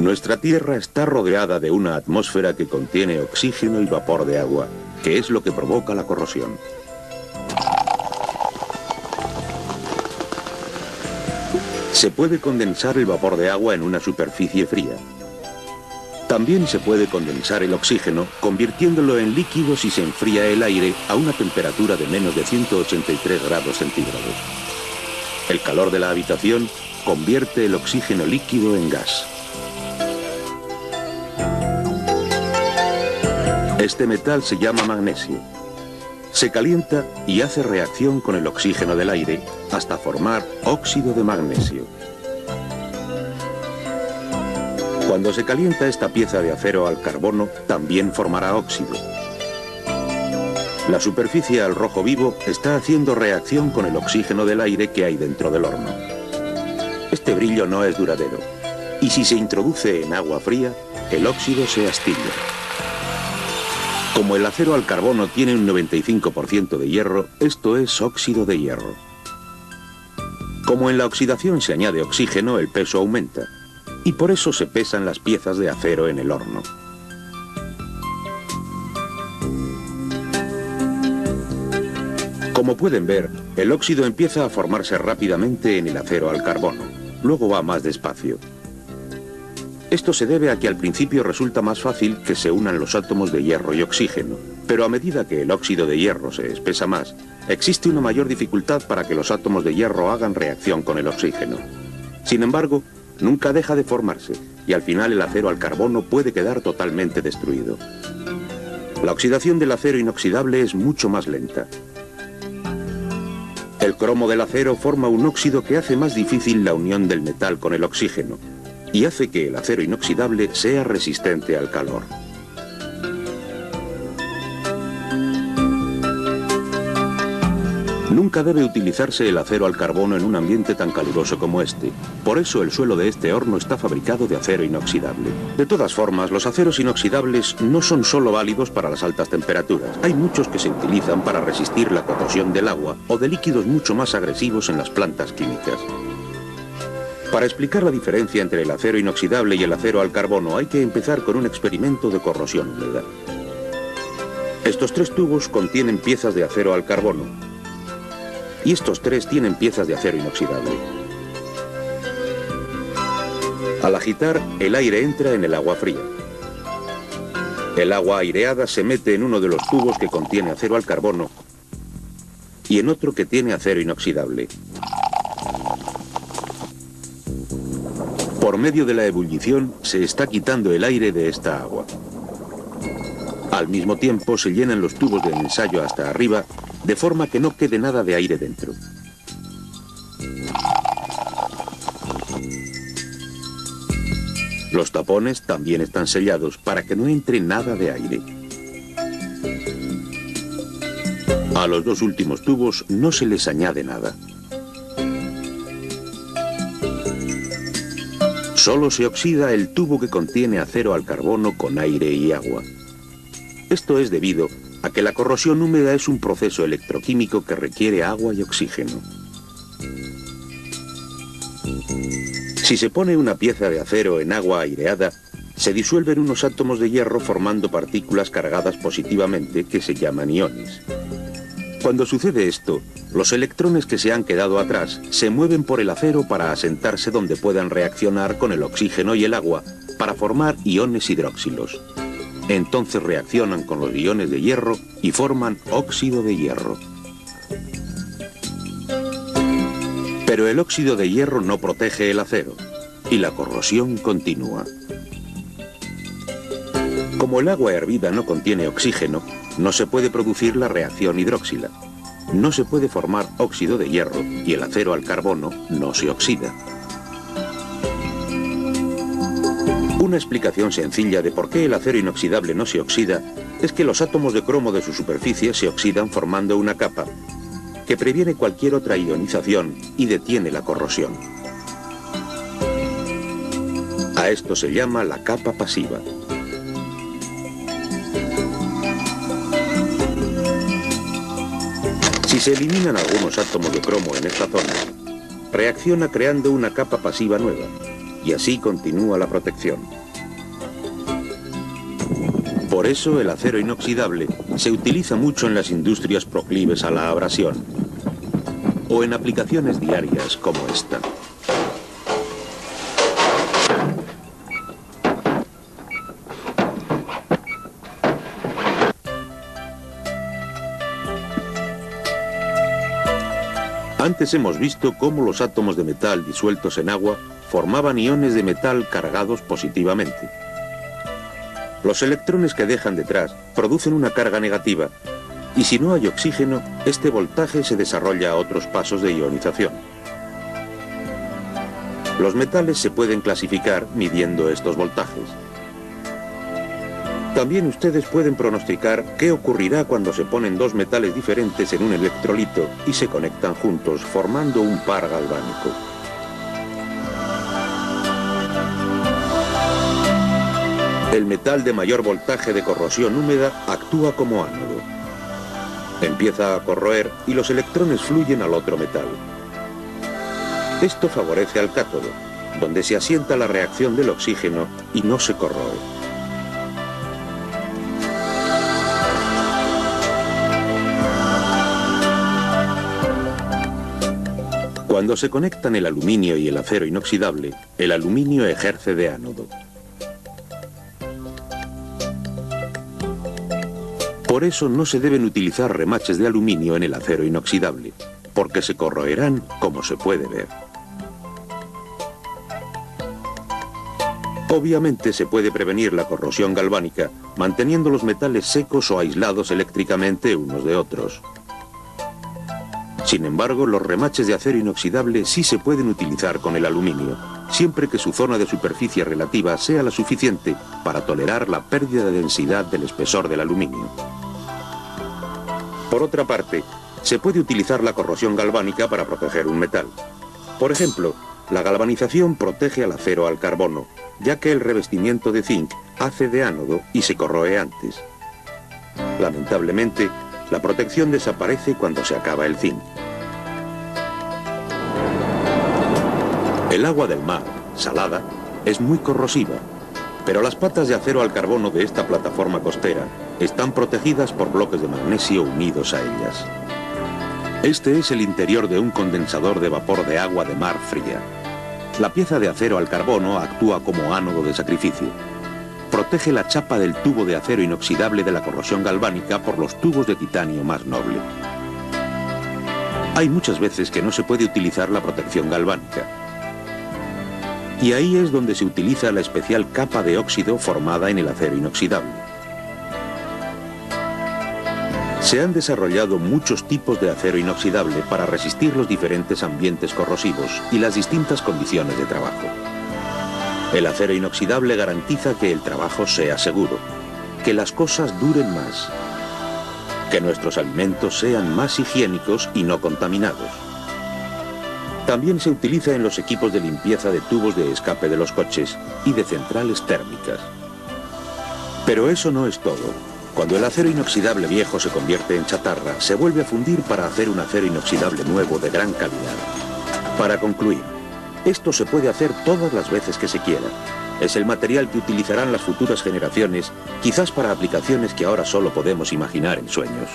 Nuestra Tierra está rodeada de una atmósfera que contiene oxígeno y vapor de agua, que es lo que provoca la corrosión. Se puede condensar el vapor de agua en una superficie fría. También se puede condensar el oxígeno, convirtiéndolo en líquido si se enfría el aire a una temperatura de menos de 183 grados centígrados. El calor de la habitación convierte el oxígeno líquido en gas. Este metal se llama magnesio. Se calienta y hace reacción con el oxígeno del aire hasta formar óxido de magnesio. Cuando se calienta esta pieza de acero al carbono, también formará óxido. La superficie al rojo vivo está haciendo reacción con el oxígeno del aire que hay dentro del horno. Este brillo no es duradero, y si se introduce en agua fría, el óxido se astilla. Como el acero al carbono tiene un 95% de hierro, esto es óxido de hierro. Como en la oxidación se añade oxígeno, el peso aumenta, y por eso se pesan las piezas de acero en el horno. Como pueden ver, el óxido empieza a formarse rápidamente en el acero al carbono, luego va más despacio. Esto se debe a que al principio resulta más fácil que se unan los átomos de hierro y oxígeno, pero a medida que el óxido de hierro se espesa más, existe una mayor dificultad para que los átomos de hierro hagan reacción con el oxígeno. Sin embargo, nunca deja de formarse, y al final el acero al carbono puede quedar totalmente destruido. La oxidación del acero inoxidable es mucho más lenta. El cromo del acero forma un óxido que hace más difícil la unión del metal con el oxígeno, y hace que el acero inoxidable sea resistente al calor. Nunca debe utilizarse el acero al carbono en un ambiente tan caluroso como este. Por eso el suelo de este horno está fabricado de acero inoxidable. De todas formas, los aceros inoxidables no son solo válidos para las altas temperaturas. Hay muchos que se utilizan para resistir la corrosión del agua o de líquidos mucho más agresivos en las plantas químicas. Para explicar la diferencia entre el acero inoxidable y el acero al carbono hay que empezar con un experimento de corrosión húmeda. Estos tres tubos contienen piezas de acero al carbono y estos tres tienen piezas de acero inoxidable. Al agitar, el aire entra en el agua fría. El agua aireada se mete en uno de los tubos que contiene acero al carbono y en otro que tiene acero inoxidable. Por medio de la ebullición se está quitando el aire de esta agua. Al mismo tiempo se llenan los tubos de ensayo hasta arriba, de forma que no quede nada de aire dentro. Los tapones también están sellados para que no entre nada de aire. A los dos últimos tubos no se les añade nada. Solo se oxida el tubo que contiene acero al carbono con aire y agua. Esto es debido a que la corrosión húmeda es un proceso electroquímico que requiere agua y oxígeno. Si se pone una pieza de acero en agua aireada, se disuelven unos átomos de hierro formando partículas cargadas positivamente que se llaman iones. Cuando sucede esto, los electrones que se han quedado atrás se mueven por el acero para asentarse donde puedan reaccionar con el oxígeno y el agua para formar iones hidroxilos. Entonces reaccionan con los iones de hierro y forman óxido de hierro. Pero el óxido de hierro no protege el acero y la corrosión continúa. Como el agua hervida no contiene oxígeno, no se puede producir la reacción hidróxila. No se puede formar óxido de hierro y el acero al carbono no se oxida. Una explicación sencilla de por qué el acero inoxidable no se oxida es que los átomos de cromo de su superficie se oxidan formando una capa que previene cualquier otra ionización y detiene la corrosión. A esto se llama la capa pasiva. Si se eliminan algunos átomos de cromo en esta zona, reacciona creando una capa pasiva nueva, y así continúa la protección. Por eso el acero inoxidable se utiliza mucho en las industrias proclives a la abrasión o en aplicaciones diarias como esta. Antes hemos visto cómo los átomos de metal disueltos en agua formaban iones de metal cargados positivamente. Los electrones que dejan detrás producen una carga negativa, y si no hay oxígeno, este voltaje se desarrolla a otros pasos de ionización. Los metales se pueden clasificar midiendo estos voltajes. También ustedes pueden pronosticar qué ocurrirá cuando se ponen dos metales diferentes en un electrolito y se conectan juntos, formando un par galvánico. El metal de mayor voltaje de corrosión húmeda actúa como ánodo. Empieza a corroer y los electrones fluyen al otro metal. Esto favorece al cátodo, donde se asienta la reacción del oxígeno y no se corroe. Cuando se conectan el aluminio y el acero inoxidable, el aluminio ejerce de ánodo. Por eso no se deben utilizar remaches de aluminio en el acero inoxidable, porque se corroerán, como se puede ver. Obviamente se puede prevenir la corrosión galvánica manteniendo los metales secos o aislados eléctricamente unos de otros. Sin embargo, los remaches de acero inoxidable sí se pueden utilizar con el aluminio, siempre que su zona de superficie relativa sea la suficiente para tolerar la pérdida de densidad del espesor del aluminio. Por otra parte, se puede utilizar la corrosión galvánica para proteger un metal. Por ejemplo, la galvanización protege al acero al carbono, ya que el revestimiento de zinc hace de ánodo y se corroe antes. Lamentablemente, la protección desaparece cuando se acaba el zinc. El agua del mar, salada, es muy corrosiva, pero las patas de acero al carbono de esta plataforma costera están protegidas por bloques de magnesio unidos a ellas. Este es el interior de un condensador de vapor de agua de mar fría. La pieza de acero al carbono actúa como ánodo de sacrificio. Protege la chapa del tubo de acero inoxidable de la corrosión galvánica por los tubos de titanio más noble. Hay muchas veces que no se puede utilizar la protección galvánica. Y ahí es donde se utiliza la especial capa de óxido formada en el acero inoxidable. Se han desarrollado muchos tipos de acero inoxidable para resistir los diferentes ambientes corrosivos y las distintas condiciones de trabajo. El acero inoxidable garantiza que el trabajo sea seguro, que las cosas duren más, que nuestros alimentos sean más higiénicos y no contaminados. También se utiliza en los equipos de limpieza de tubos de escape de los coches y de centrales térmicas. Pero eso no es todo. Cuando el acero inoxidable viejo se convierte en chatarra, se vuelve a fundir para hacer un acero inoxidable nuevo de gran calidad. Para concluir, esto se puede hacer todas las veces que se quiera. Es el material que utilizarán las futuras generaciones, quizás para aplicaciones que ahora solo podemos imaginar en sueños.